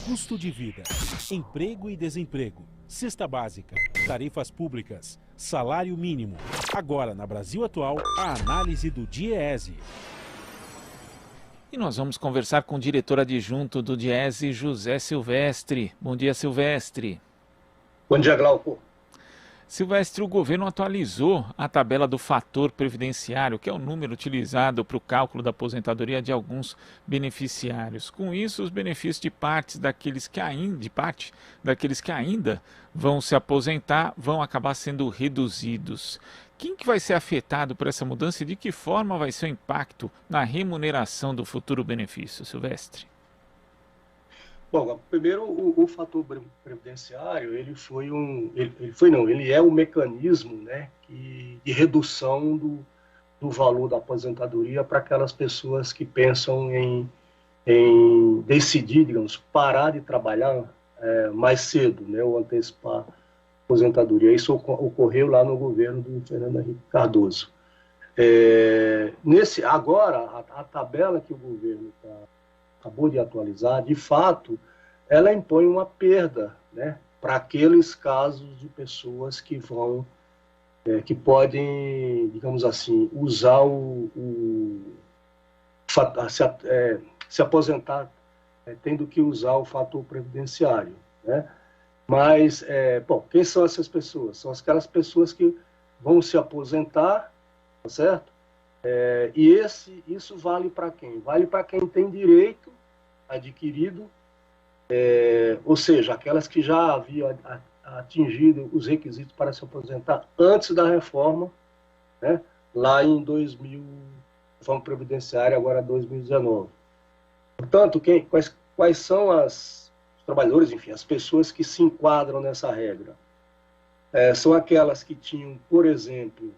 Custo de vida, emprego e desemprego, cesta básica, tarifas públicas, salário mínimo. Agora, na Brasil Atual, a análise do DIEESE. E nós vamos conversar com o diretor adjunto do DIEESE, José Silvestre. Bom dia, Silvestre. Bom dia, Glauco. Silvestre, o governo atualizou a tabela do fator previdenciário, que é o número utilizado para o cálculo da aposentadoria de alguns beneficiários. Com isso, os benefícios de parte daqueles que ainda vão se aposentar vão acabar sendo reduzidos. Quem que vai ser afetado por essa mudança e de que forma vai ser o impacto na remuneração do futuro benefício, Silvestre? Bom, primeiro o fator previdenciário, ele é um mecanismo, né, de redução do valor da aposentadoria para aquelas pessoas que pensam em decidir, digamos, parar de trabalhar mais cedo, né, ou antecipar a aposentadoria. Isso ocorreu lá no governo do Fernando Henrique Cardoso. Agora, a tabela que o governo acabou de atualizar, de fato, ela impõe uma perda, né, para aqueles casos de pessoas que podem, digamos assim, usar se aposentar tendo que usar o fator previdenciário, né? Mas, quem são essas pessoas? São aquelas pessoas que vão se aposentar, tá certo? E isso vale para quem? Vale para quem tem direito adquirido, ou seja, aquelas que já haviam atingido os requisitos para se aposentar antes da reforma, né, lá em 2000, reforma previdenciária, agora 2019. Portanto, quais são os trabalhadores, enfim, as pessoas que se enquadram nessa regra? São aquelas que tinham, por exemplo,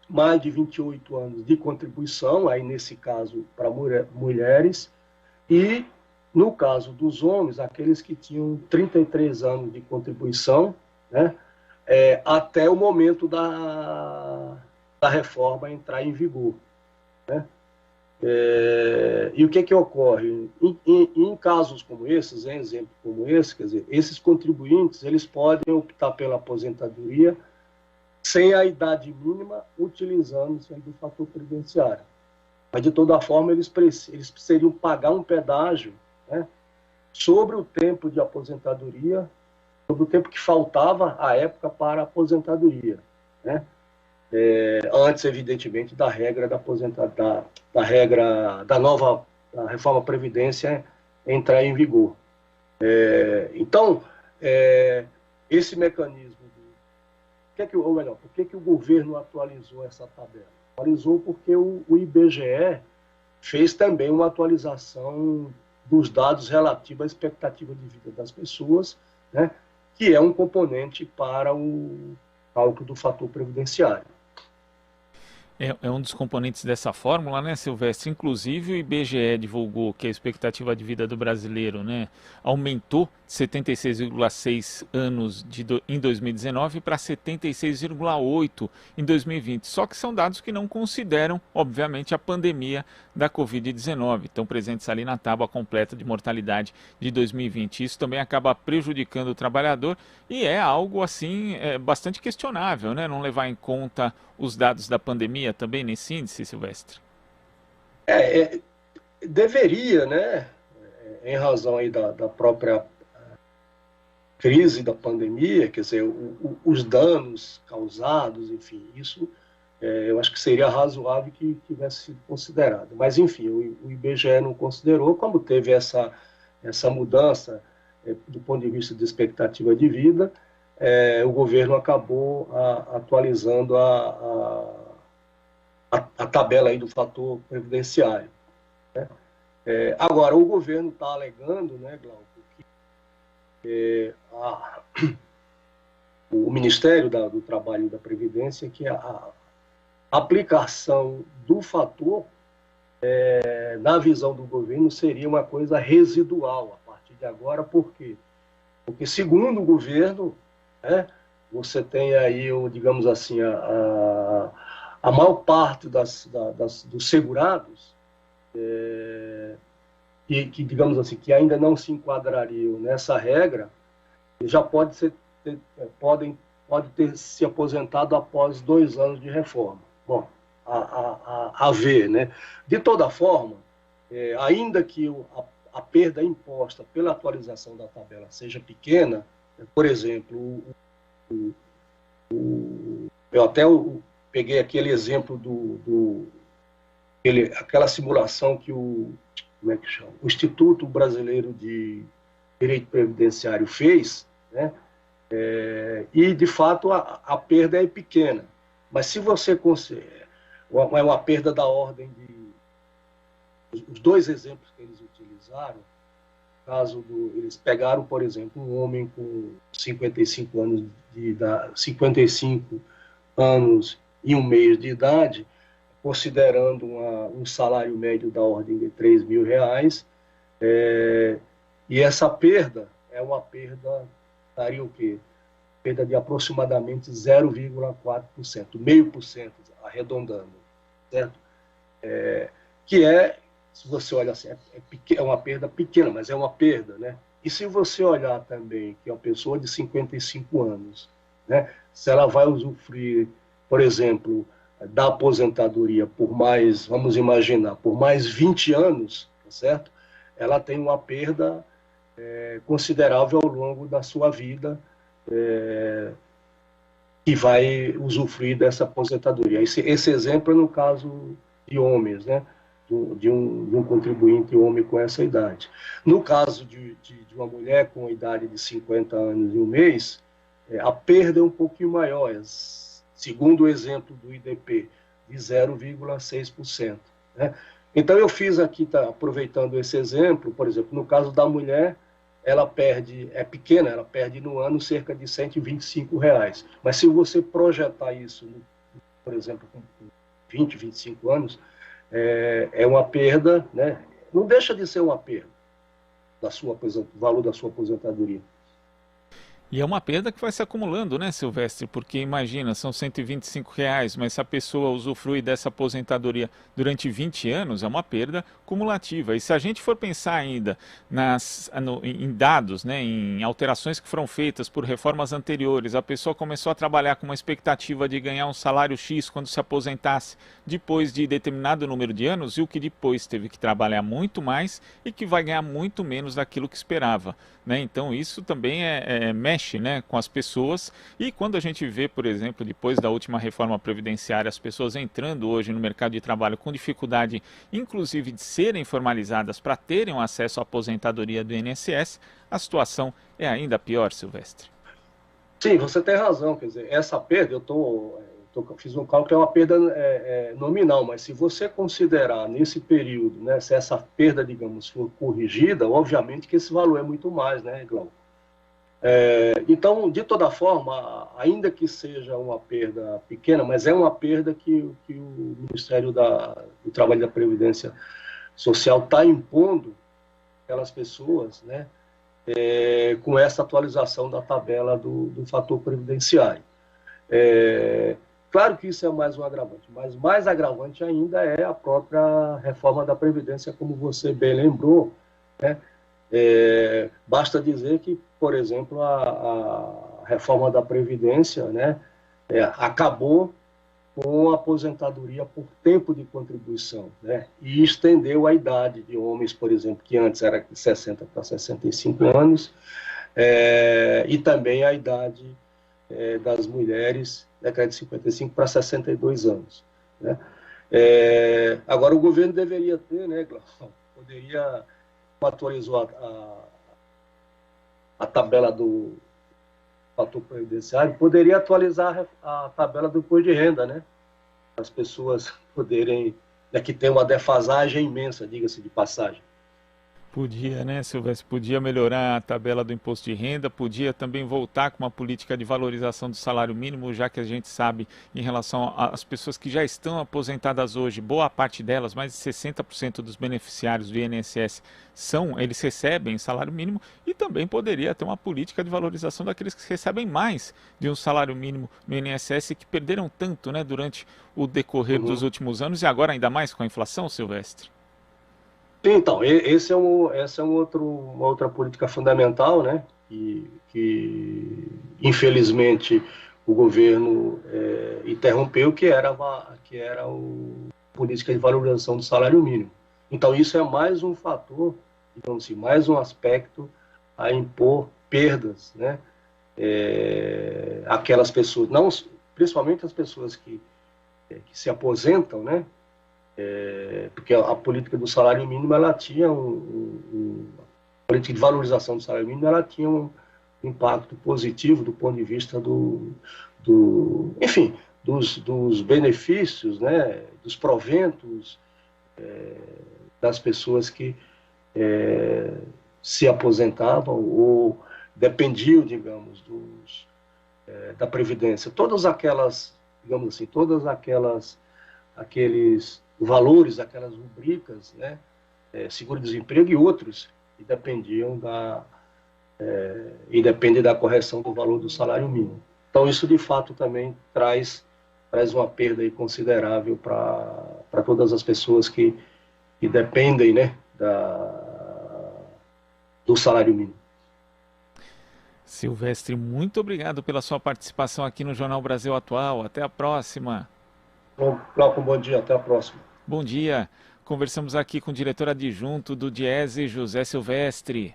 mais de 28 anos de contribuição, aí nesse caso para mulheres, e no caso dos homens, aqueles que tinham 33 anos de contribuição, né, até o momento da reforma entrar em vigor, né? E o que ocorre? Em casos como esses, em exemplo como esse, quer dizer, esses contribuintes eles podem optar pela aposentadoria sem a idade mínima, utilizando sempre o fator previdenciário. Mas, de toda forma, eles precisariam pagar um pedágio, né, sobre o tempo de aposentadoria, sobre o tempo que faltava à época para a aposentadoria, né? Antes, evidentemente, da regra da reforma Previdência entrar em vigor. Então, esse mecanismo, por que o governo atualizou essa tabela? Atualizou porque o IBGE fez também uma atualização dos dados relativos à expectativa de vida das pessoas, né, que é um componente para o cálculo do fator previdenciário. É um dos componentes dessa fórmula, né, Silvestre? Inclusive o IBGE divulgou que a expectativa de vida do brasileiro, né, aumentou de 76,6 anos em 2019 para 76,8 em 2020. Só que são dados que não consideram, obviamente, a pandemia da Covid-19. Estão presentes ali na tábua completa de mortalidade de 2020. Isso também acaba prejudicando o trabalhador e é algo, assim, bastante questionável, né, não levar em conta os dados da pandemia também nesse índice, Silvestre? Deveria, né, em razão aí da própria crise da pandemia, quer dizer, os danos causados, enfim, isso eu acho que seria razoável que tivesse sido considerado. Mas, enfim, o IBGE não considerou, como teve essa mudança do ponto de vista de expectativa de vida, o governo acabou atualizando a tabela aí do fator previdenciário, né? Agora, o governo está alegando, né, Glauco, que o Ministério do Trabalho e da Previdência, que a aplicação do fator, na visão do governo, seria uma coisa residual a partir de agora. Por quê? Porque, segundo o governo, né, você tem aí, digamos assim, a maior parte dos segurados digamos assim, que ainda não se enquadrariam nessa regra, já pode ter se aposentado após 2 anos de reforma. Bom, a ver, né? De toda forma, ainda que a perda imposta pela atualização da tabela seja pequena, por exemplo, eu até peguei aquele exemplo aquela simulação que como é que chama? O Instituto Brasileiro de Direito Previdenciário fez, né? E, de fato, a perda é pequena. Mas se você considera, é uma perda da ordem de... Os 2 exemplos que eles utilizaram, eles pegaram, por exemplo, um homem com 55 anos 55 anos e 1 mês de idade, considerando um salário médio da ordem de R$ 3.000, e essa perda é uma perda, daria o quê? Perda de aproximadamente 0,4%, 0,5%, arredondando, certo? Que se você olha assim, é uma perda pequena, mas é uma perda, né? E se você olhar também que é uma pessoa de 55 anos, né? Se ela vai usufruir, por exemplo, da aposentadoria por mais, vamos imaginar, por mais 20 anos, tá certo? Ela tem uma perda considerável ao longo da sua vida, que vai usufruir dessa aposentadoria. Esse exemplo é no caso de homens, né? De um contribuinte homem com essa idade. No caso de uma mulher com a idade de 50 anos e 1 mês, a perda é um pouquinho maior, segundo o exemplo do IDP, de 0,6%. Né? Então, eu fiz aqui, aproveitando esse exemplo, por exemplo, no caso da mulher, ela é pequena, ela perde no ano cerca de R$ 125. Mas se você projetar isso, por exemplo, com 20, 25 anos, é uma perda, né? Não deixa de ser uma perda do valor da sua aposentadoria. E é uma perda que vai se acumulando, né, Silvestre? Porque imagina, são R$ 125, mas se a pessoa usufrui dessa aposentadoria durante 20 anos, é uma perda cumulativa. E se a gente for pensar ainda em dados, né, em alterações que foram feitas por reformas anteriores, a pessoa começou a trabalhar com uma expectativa de ganhar um salário X quando se aposentasse depois de determinado número de anos, e o que depois teve que trabalhar muito mais e que vai ganhar muito menos daquilo que esperava. Né? Então isso também mexe, né, com as pessoas, e quando a gente vê, por exemplo, depois da última reforma previdenciária, as pessoas entrando hoje no mercado de trabalho com dificuldade, inclusive de serem formalizadas para terem um acesso à aposentadoria do INSS, a situação é ainda pior, Silvestre. Sim, você tem razão, quer dizer, essa perda, fiz um cálculo que é uma perda nominal, mas se você considerar nesse período, né, se essa perda, digamos, for corrigida, obviamente que esse valor é muito mais, né, Glauco? Então, de toda forma, ainda que seja uma perda pequena, mas é uma perda que o Ministério do Trabalho e da Previdência Social está impondo aquelas pessoas, né, com essa atualização da tabela do fator previdenciário. Claro que isso é mais um agravante, mas mais agravante ainda é a própria reforma da Previdência, como você bem lembrou, né? Basta dizer que, por exemplo, a reforma da Previdência, né, acabou com a aposentadoria por tempo de contribuição, né, e estendeu a idade de homens, por exemplo, que antes era de 60 para 65 anos, e também a idade das mulheres, década de 55 para 62 anos. Né? Agora, o governo deveria ter, né, poderia, atualizou a tabela do fator previdenciário, poderia atualizar a tabela do imposto de renda, né? As pessoas poderem, né, que tem uma defasagem imensa, diga-se de passagem. Podia, né, Silvestre? Podia melhorar a tabela do imposto de renda, podia também voltar com uma política de valorização do salário mínimo, já que a gente sabe, em relação às pessoas que já estão aposentadas hoje, boa parte delas, mais de 60% dos beneficiários do INSS, eles recebem salário mínimo, e também poderia ter uma política de valorização daqueles que recebem mais de um salário mínimo no INSS e que perderam tanto, né, durante o decorrer dos últimos anos, e agora ainda mais com a inflação, Silvestre. Então, essa é uma outra política fundamental, né? Que infelizmente o governo interrompeu, que era a política de valorização do salário mínimo. Então, isso é mais um fator, digamos assim, mais um aspecto a impor perdas, né? Aquelas pessoas, não, principalmente as pessoas que se aposentam, né? Porque a política do salário mínimo, ela tinha a política de valorização do salário mínimo, ela tinha um impacto positivo do ponto de vista enfim, dos benefícios, né? Dos proventos das pessoas que se aposentavam ou dependiam, digamos, da Previdência. Todas aquelas, digamos assim, aqueles valores, aquelas rubricas, né, seguro-desemprego e outros, que dependiam dependem da correção do valor do salário mínimo. Então, isso, de fato, também traz uma perda aí considerável para todas as pessoas que dependem, né, do salário mínimo. Silvestre, muito obrigado pela sua participação aqui no Jornal Brasil Atual. Até a próxima. Glauco, bom dia. Até a próxima. Bom dia. Conversamos aqui com o diretor adjunto do DIESE, José Silvestre.